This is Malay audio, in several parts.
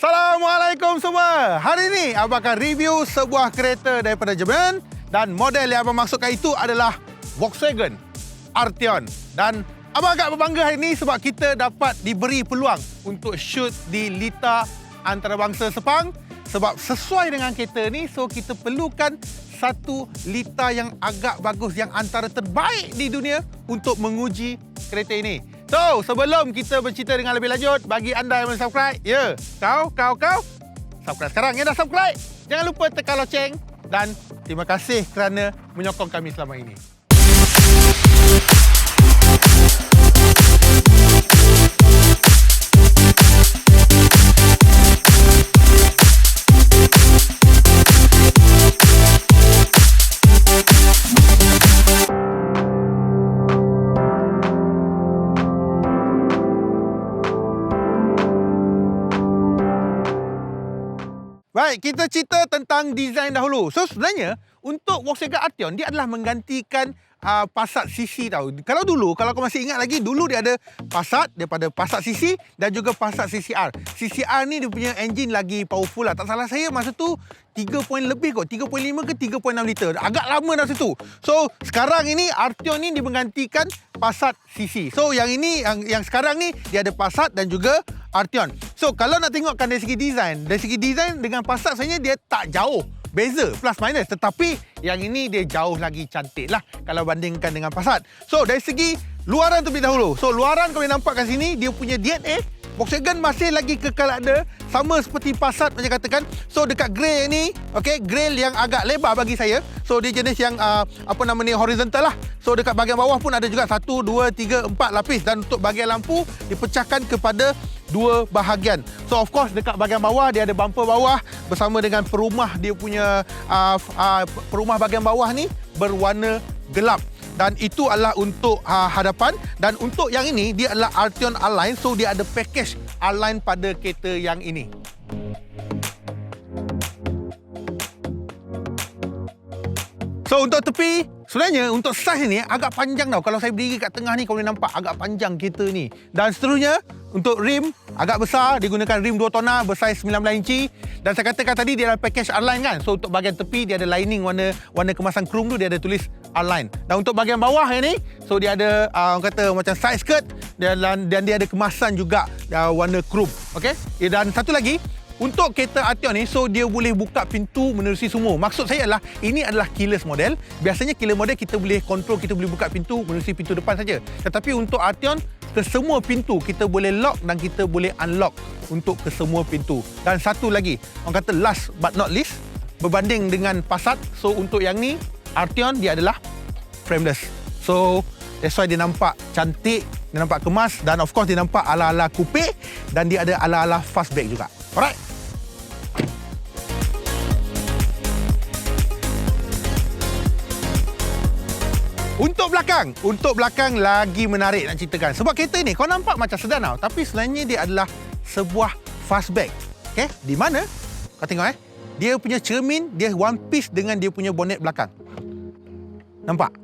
Assalamualaikum semua. Hari ini Abang akan review sebuah kereta daripada Jerman dan model yang Abang maksudkan itu adalah Volkswagen Arteon. Dan Abang agak berbangga hari ini sebab kita dapat diberi peluang untuk shoot di Lita Antarabangsa Sepang. Sebab sesuai dengan kereta ni, so kita perlukan satu Lita yang agak bagus, yang antara terbaik di dunia untuk menguji kereta ini. So, sebelum kita bercerita dengan lebih lanjut, bagi anda yang belum subscribe, ya, kau, subscribe sekarang. Yang dah subscribe, jangan lupa tekan loceng dan terima kasih kerana menyokong kami selama ini. Baik, kita cerita tentang desain dahulu. So, sebenarnya untuk Volkswagen Arteon, dia adalah menggantikan Passat CC tau. Kalau kau masih ingat lagi, dulu dia ada Passat, daripada Passat CC dan juga Passat CCR. CCR ni dia punya enjin lagi powerful lah. Tak salah saya masa tu 3 point lebih kot, 3.5 ke 3.6 liter. Agak lama dah situ. So, sekarang ini Arteon ni dia menggantikan Passat CC. So, yang ini yang sekarang ni dia ada Passat dan juga Arteon. So, kalau nak tengokkan dari segi desain dengan Passat sebenarnya dia tak jauh. Beza, plus minus. Tetapi yang ini dia jauh lagi cantik lah kalau bandingkan dengan Passat. So, dari segi luaran terlebih dahulu. So, luaran kau boleh nampak kat sini, dia punya DNA Volkswagen masih lagi kekal ada. Sama seperti Passat macam katakan. So, dekat grill ni, okay, grill yang agak lebar bagi saya. So, dia jenis yang horizontal lah. So, dekat bahagian bawah pun ada juga 1, 2, 3, 4 lapis. Dan untuk bahagian lampu, dipecahkan kepada 2 bahagian. So, of course, dekat bahagian bawah, dia ada bumper bawah bersama dengan perumah dia punya perumah bahagian bawah ni berwarna gelap. Dan itu adalah untuk hadapan. Dan untuk yang ini, dia adalah Arteon Align. So, dia ada package Align pada kereta yang ini. So, untuk tepi, sebenarnya untuk saiz ni agak panjang tau. Kalau saya berdiri kat tengah ni, kau boleh nampak agak panjang kereta ni. Dan seterusnya, untuk rim agak besar, digunakan rim 2 tona bersaiz 19 inci. Dan saya katakan tadi dia adalah package Align kan. So, untuk bahagian tepi dia ada lining warna kemasan chrome tu, dia ada tulis Align. Dan untuk bahagian bawah yang ni, so dia ada orang kata macam side skirt dan dia ada kemasan juga warna chrome. Okey. Dan satu lagi, untuk kereta Arteon ni, so dia boleh buka pintu menerusi semua. Maksud saya adalah, ini adalah keyless model. Biasanya keyless model kita boleh control, kita boleh buka pintu menerusi pintu depan saja. Tetapi untuk Arteon, ke semua pintu kita boleh lock dan kita boleh unlock untuk ke semua pintu. Dan satu lagi, orang kata last but not least, berbanding dengan Passat, so untuk yang ni, Arteon dia adalah frameless. So, that's why dia nampak cantik, dia nampak kemas dan of course dia nampak ala-ala coupe dan dia ada ala-ala fastback juga. Alright. Untuk belakang lagi menarik nak ceritakan. Sebab kereta ni kau nampak macam sedan tau, tapi sebenarnya dia adalah sebuah fastback. Okey, di mana? Kau tengok dia punya cermin dia one piece dengan dia punya bonnet belakang. Nampak?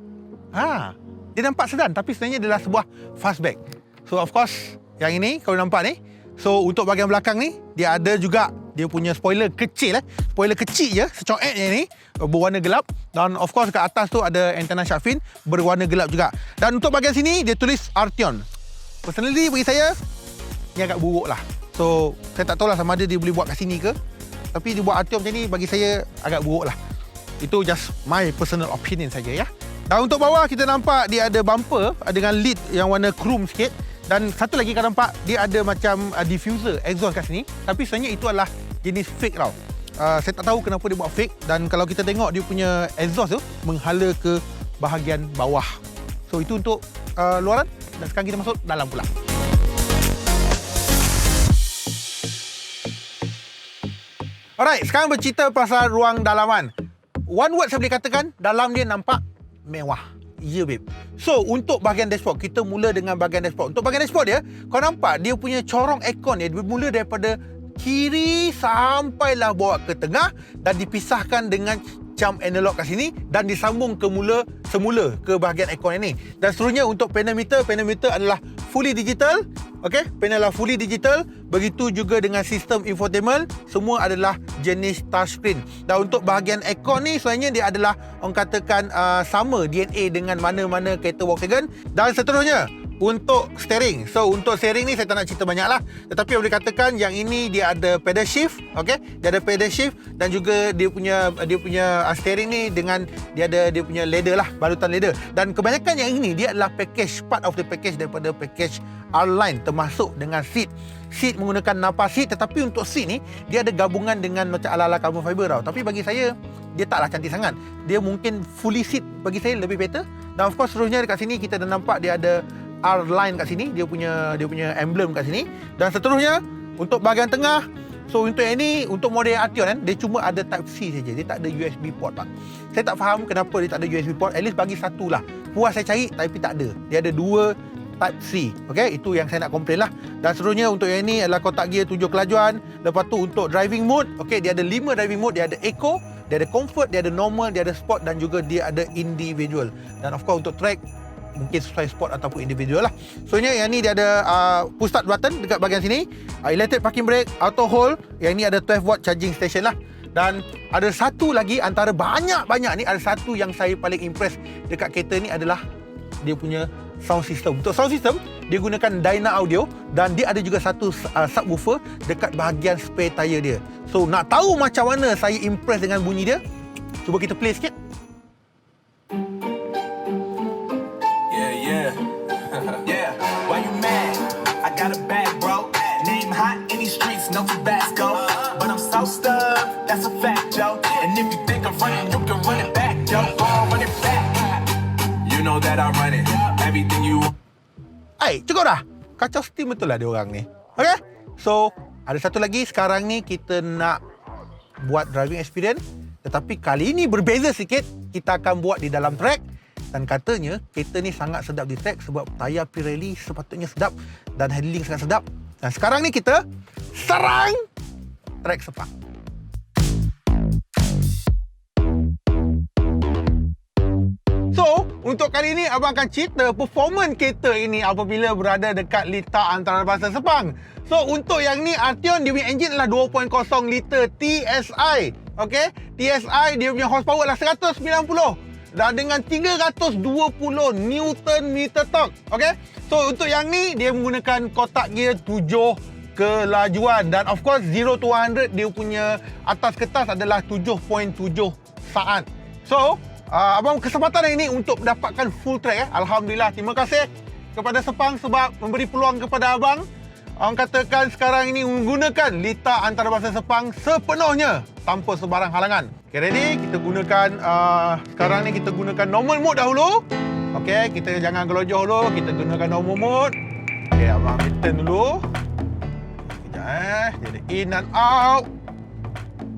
Dia nampak sedan tapi sebenarnya dia adalah sebuah fastback. So of course, yang ini kau nampak ni. So, untuk bahagian belakang ni, dia ada juga dia punya spoiler kecil. Spoiler kecil je, secoet je ni, berwarna gelap. Dan of course, kat atas tu ada antena shark fin berwarna gelap juga. Dan untuk bahagian sini, dia tulis Arteon. Personally, bagi saya, ni agak buruk lah. So, saya tak tahulah sama ada dia boleh buat kat sini ke. Tapi dia buat Arteon macam ni, bagi saya agak buruk lah. Itu just my personal opinion saja ya. Dan untuk bawah, kita nampak dia ada bumper dengan lid yang warna chrome sikit. Dan satu lagi kau nampak, dia ada macam diffuser exhaust kat sini. Tapi sebenarnya itu adalah jenis fake tau. Saya tak tahu kenapa dia buat fake. Dan kalau kita tengok dia punya exhaust tu menghala ke bahagian bawah. So itu untuk luaran. Dan sekarang kita masuk dalam pula. Alright, sekarang bercerita pasal ruang dalaman. One word saya boleh katakan, dalam dia nampak mewah. Ya, babe. So, untuk bahagian dashboard, kita mula dengan bahagian dashboard. Untuk bahagian dashboard dia, kau nampak dia punya corong aircon dia bermula daripada kiri sampailah bawa ke tengah dan dipisahkan dengan jump analog kat sini dan disambung semula ke bahagian aircon ini. Dan seterusnya untuk panel meter adalah fully digital. Okey, panel adalah fully digital. Begitu juga dengan sistem infotainment, semua adalah jenis touchscreen. Dan untuk bahagian aircon ni sebenarnya dia adalah orang katakan sama DNA dengan mana-mana kereta Volkswagen. Dan seterusnya untuk steering. So untuk steering ni saya tak nak cerita banyak lah. Tetapi boleh katakan yang ini dia ada pedal shift, okey. Dia ada pedal shift dan juga dia punya steering ni dengan dia punya leather lah, balutan leather. Dan kebanyakan yang ini dia adalah package, part of the package daripada package R-Line, termasuk dengan seat. Seat menggunakan Nappa seat, tetapi untuk seat ni dia ada gabungan dengan macam ala-ala carbon fiber tau. Tapi bagi saya dia taklah cantik sangat. Dia mungkin fully seat bagi saya lebih better. Dan of course seterusnya dekat sini kita dah nampak dia ada R-Line kat sini, dia punya emblem kat sini. Dan seterusnya untuk bahagian tengah, so untuk yang ni, untuk model Arteon kan, dia cuma ada Type C saja, dia tak ada USB port pak. Saya tak faham kenapa dia tak ada USB port. At least bagi satu lah. Puas saya cari tapi tak ada. Dia ada 2 Type C. Okey, itu yang saya nak komplain lah. Dan seterusnya untuk yang ni adalah kotak gear 7 kelajuan. Lepas tu untuk driving mode, okey, dia ada 5 driving mode. Dia ada Eco, dia ada Comfort, dia ada Normal, dia ada Sport dan juga dia ada Individual. Dan of course untuk track mungkin sesuai sport ataupun individual lah. So yang ni dia ada push start button dekat bahagian sini, electric parking brake, auto hold. Yang ni ada 12 watt charging station lah. Dan ada satu lagi antara banyak-banyak ni, ada satu yang saya paling impress dekat kereta ni adalah dia punya sound system. Untuk sound system dia gunakan Dyna Audio dan dia ada juga satu subwoofer dekat bahagian spare tire dia. So nak tahu macam mana saya impress dengan bunyi dia, cuba kita play sikit. Yeah, why you mad? I got a bag, bro. Name hot in these streets, no Tabasco. But I'm so stuffed, that's a fact, Joe. And if you think I'm running, you can run it back, Joe. Run it back. You know that I run it. Everything you. Cukup dah. Kacau steam betul lah dia orang ni. Okay? So, ada satu lagi. Sekarang ni kita nak buat driving experience. Tetapi kali ini berbeza sikit. Kita akan buat di dalam track. Dan katanya kereta ni sangat sedap di track sebab tayar Pirelli sepatutnya sedap dan handling sangat sedap. Dan sekarang ni kita serang track Sepang. So, untuk kali ini abang akan cerita performance kereta ini apabila berada dekat litar antarabangsa Sepang. So, untuk yang ni Arteon dia punya engine adalah 2.0 liter TSI. Okey, TSI dia punya horsepower adalah 190. Dan dengan 320 Newton meter torque. Okey. So untuk yang ni dia menggunakan kotak gear 7 kelajuan dan of course 0 to 100 dia punya atas kertas adalah 7.7 saat. So abang kesempatan ini untuk mendapatkan full track. Alhamdulillah, terima kasih kepada Sepang sebab memberi peluang kepada abang. Orang katakan sekarang ini menggunakan litar antarabangsa Sepang sepenuhnya tanpa sebarang halangan. Okay, ready? Kita gunakan sekarang ni kita gunakan normal mode dahulu. Okey, kita jangan gelojoh dulu. Kita gunakan normal mode. Okey, abang ambil turn dulu. Sekejap Dia ada in and out.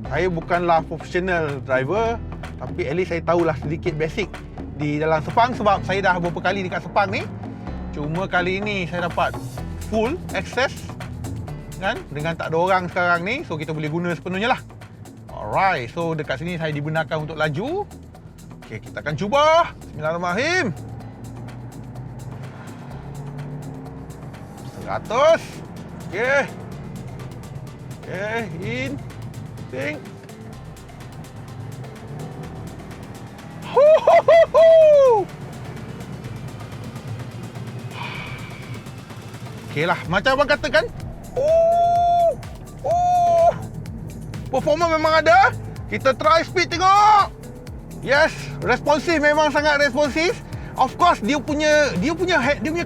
Saya bukanlah professional driver, tapi at least saya tahulah sedikit basic di dalam Sepang sebab saya dah beberapa kali dekat Sepang ni. Cuma kali ini saya dapat full access kan, dengan tak ada orang sekarang ni, so kita boleh guna sepenuhnya lah. Alright, so dekat sini saya dibenarkan untuk laju. Okey, kita akan cuba. Bismillahirrahmanirrahim. 100. Okey. Okey, in. Ting. Okey lah, macam abang katakan. Performa memang ada. Kita try speed tengok. Yes, responsif, memang sangat responsif. Of course dia punya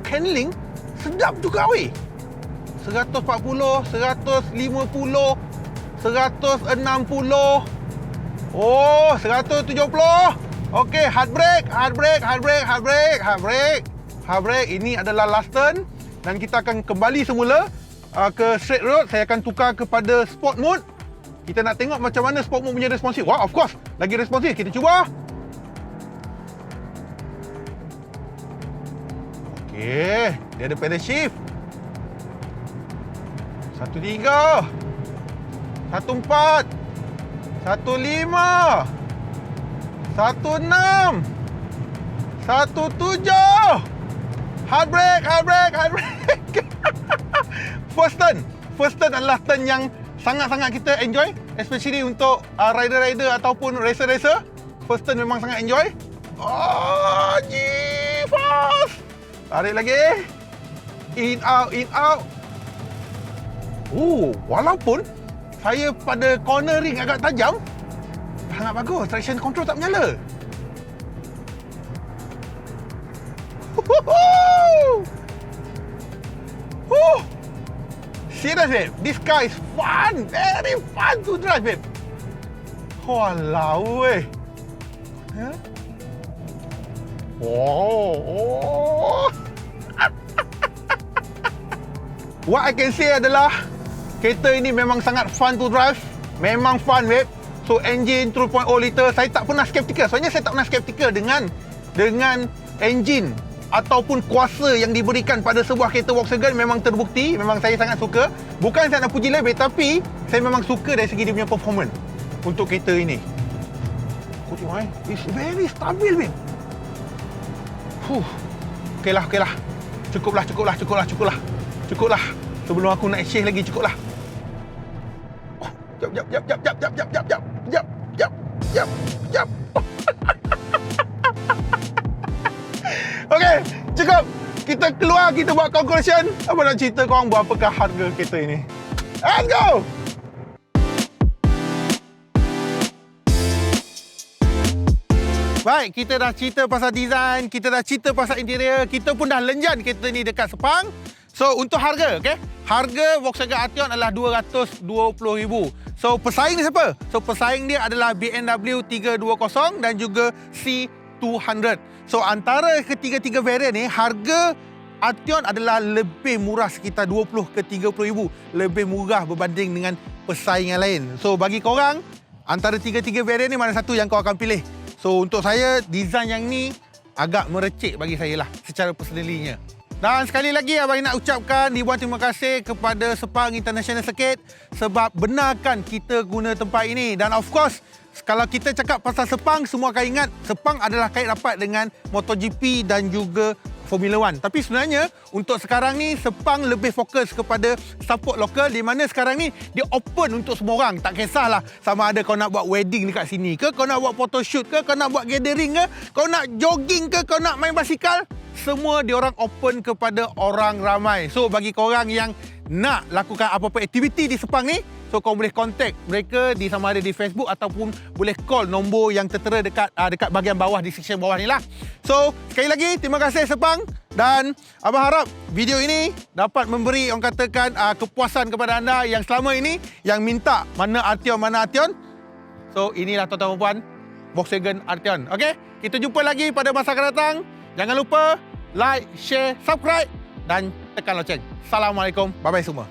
handling sedap juga weh. 140, 150, 160. Oh, 170. Okey, hard brake. Ini adalah last turn dan kita akan kembali semula ke straight road. Saya akan tukar kepada sport mode. Kita nak tengok macam mana sport mode punya responsif. Wah, of course, lagi responsif. Kita cuba. Okey, dia ada pedal shift. 13, 14, 15, 16. 17. Hard brake. First turn adalah turn yang sangat-sangat kita enjoy, especially untuk rider-rider ataupun racer-racer. First turn memang sangat enjoy. Oh, fast. Tarik lagi. In out. Oh, walaupun saya pada cornering agak tajam, sangat bagus. Traction control tak menyala. Serious, babe. This car is fun. Very fun to drive, babe. Walau, weh. Huh? Oh. What I can say adalah kereta ini memang sangat fun to drive. Memang fun, babe. So engine 2.0 liter, saya tak pernah skeptikal. Soalnya saya tak pernah skeptikal dengan engine ataupun kuasa yang diberikan pada sebuah kereta Volkswagen. Memang terbukti, memang saya sangat suka. Bukan saya nak puji lebih, tapi saya memang suka dari segi dia punya performance untuk kereta ini. Kau tengok, it's very stabil, babe. Okeylah. Cukuplah. Sebelum aku nak share lagi, cukuplah. Oh, jap. Okey, cukup. Kita keluar, kita buat conclusion. Apa nak cerita korang berapakah harga kereta ini? Let's go! Baik, kita dah cerita pasal design, kita dah cerita pasal interior, kita pun dah lenjan kereta ni dekat Sepang. So, untuk harga, okey? Harga Volkswagen Arteon adalah RM220,000. So, pesaing ni siapa? So, pesaing dia adalah BMW 320 dan juga C200. So, antara ketiga-tiga varian ni, harga Arteon adalah lebih murah, sekitar 20 ke 30,000. Lebih murah berbanding dengan pesaing yang lain. So, bagi korang, antara tiga-tiga varian ni, mana satu yang kau akan pilih? So, untuk saya, design yang ni agak merecik bagi saya lah, secara personalinya. Dan sekali lagi, abang nak ucapkan ribuan terima kasih kepada Sepang International Circuit sebab benarkan kita guna tempat ini. Dan of course, kalau kita cakap pasal Sepang, semua akan ingat Sepang adalah kait rapat dengan MotoGP dan juga Formula One. Tapi sebenarnya, untuk sekarang ni, Sepang lebih fokus kepada support lokal, di mana sekarang ni, dia open untuk semua orang. Tak kisahlah sama ada kau nak buat wedding dekat sini ke, kau nak buat photoshoot ke, kau nak buat gathering ke, kau nak jogging ke, kau nak main basikal, semua diorang open kepada orang ramai. So, bagi korang yang nak lakukan apa-apa aktiviti di Sepang ni, so kau boleh contact mereka di sama ada di Facebook ataupun boleh call nombor yang tertera dekat bahagian bawah, di section bawah ni lah. So, sekali lagi terima kasih Sepang, dan abang harap video ini dapat memberi orang katakan kepuasan kepada anda yang selama ini yang minta mana Arteon. So, inilah tuan-tuan dan puan, Volkswagen Arteon. Okey, kita jumpa lagi pada masa akan datang. Jangan lupa like, share, subscribe dan tekan loceng. Assalamualaikum. Bye-bye semua.